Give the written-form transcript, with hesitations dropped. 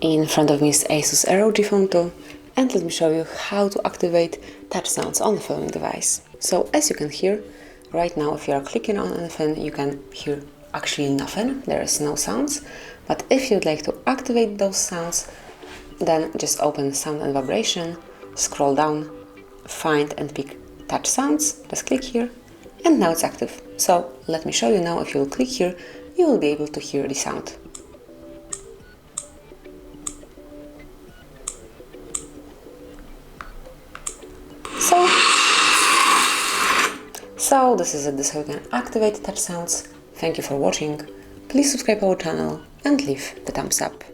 In front of me is Asus ROG Phone 2, and let me show you how to activate touch sounds on the following device. So as you can hear, right now if you are clicking on anything, you can hear actually nothing, there is no sounds. But if you'd like to activate those sounds, then just open Sound and Vibration, scroll down, find and pick touch sounds, just click here, and now it's active. So let me show you now. If you will click here, you will be able to hear the sound. So this is it, this is how you can activate touch sounds. Thank you for watching, please subscribe our channel and leave the thumbs up.